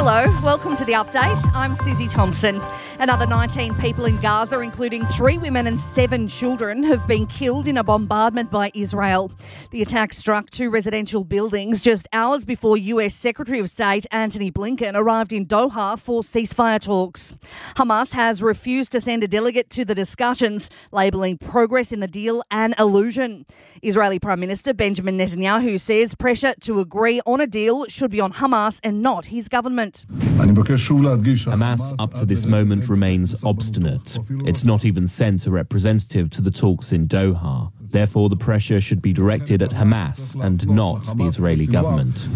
Hello, welcome to the update. I'm Susie Thompson. Another 19 people in Gaza, including 3 women and 7 children, have been killed in a bombardment by Israel. The attack struck 2 residential buildings just hours before US Secretary of State Antony Blinken arrived in Doha for ceasefire talks. Hamas has refused to send a delegate to the discussions, labelling progress in the deal an illusion. Israeli Prime Minister Benjamin Netanyahu says pressure to agree on a deal should be on Hamas and not his government. Hamas, up to this moment, remains obstinate. It's not even sent a representative to the talks in Doha. Therefore, the pressure should be directed at Hamas and not the Israeli government.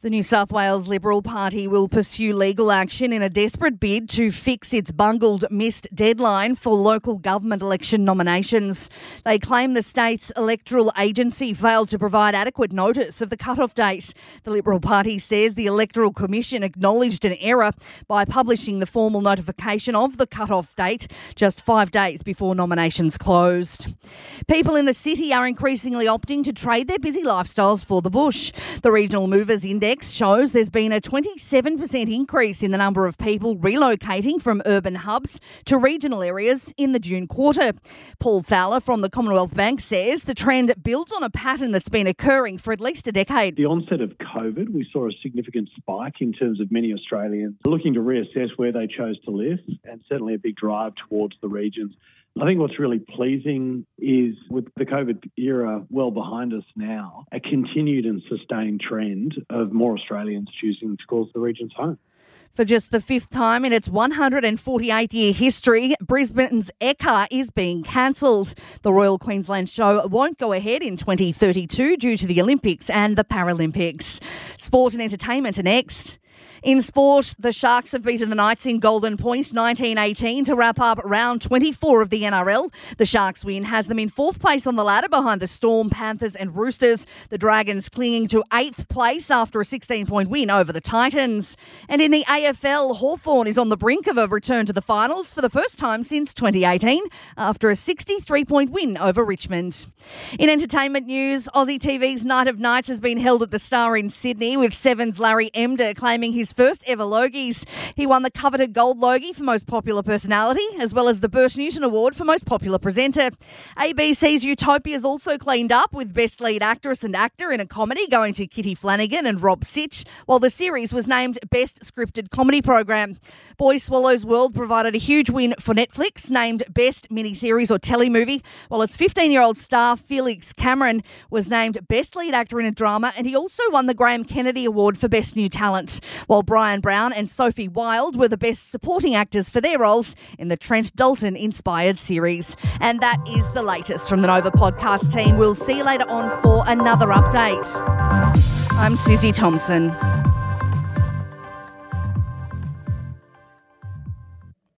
The New South Wales Liberal Party will pursue legal action in a desperate bid to fix its bungled missed deadline for local government election nominations. They claim the state's electoral agency failed to provide adequate notice of the cut-off date. The Liberal Party says the Electoral Commission acknowledged an error by publishing the formal notification of the cut-off date just 5 days before nominations closed. People in the city are increasingly opting to trade their busy lifestyles for the bush. The Regional Movers Index shows there's been a 27% increase in the number of people relocating from urban hubs to regional areas in the June quarter. Paul Fowler from the Commonwealth Bank says the trend builds on a pattern that's been occurring for at least a decade. The onset of COVID, we saw a significant spike in terms of many Australians looking to reassess where they chose to live, and certainly a big drive towards the regions. I think what's really pleasing is, with the COVID era well behind us now, a continued and sustained trend of more Australians choosing to call the regions home. For just the 5th time in its 148-year history, Brisbane's Ekka is being cancelled. The Royal Queensland Show won't go ahead in 2032 due to the Olympics and the Paralympics. Sport and entertainment are next. In sport, the Sharks have beaten the Knights in Golden Point 19-18 to wrap up round 24 of the NRL. The Sharks win has them in 4th place on the ladder behind the Storm, Panthers and Roosters. The Dragons clinging to 8th place after a 16-point win over the Titans. And in the AFL, Hawthorn is on the brink of a return to the finals for the first time since 2018 after a 63-point win over Richmond. In entertainment news, Aussie TV's Night of Nights has been held at the Star in Sydney, with Seven's Larry Emdur claiming his first ever Logies. He won the coveted Gold Logie for Most Popular Personality, as well as the Bert Newton Award for Most Popular Presenter. ABC's Utopia is also cleaned up, with Best Lead Actress and Actor in a Comedy going to Kitty Flanagan and Rob Sitch, while the series was named Best Scripted Comedy Program. Boy Swallows World provided a huge win for Netflix, named Best Miniseries or Telemovie, while its 15-year-old star Felix Cameron was named Best Lead Actor in a Drama, and he also won the Graham Kennedy Award for Best New Talent, while Brian Brown and Sophie Wilde were the Best Supporting Actors for their roles in the Trent Dalton-inspired series. And that is the latest from the Nova podcast team. We'll see you later on for another update. I'm Susie Thompson.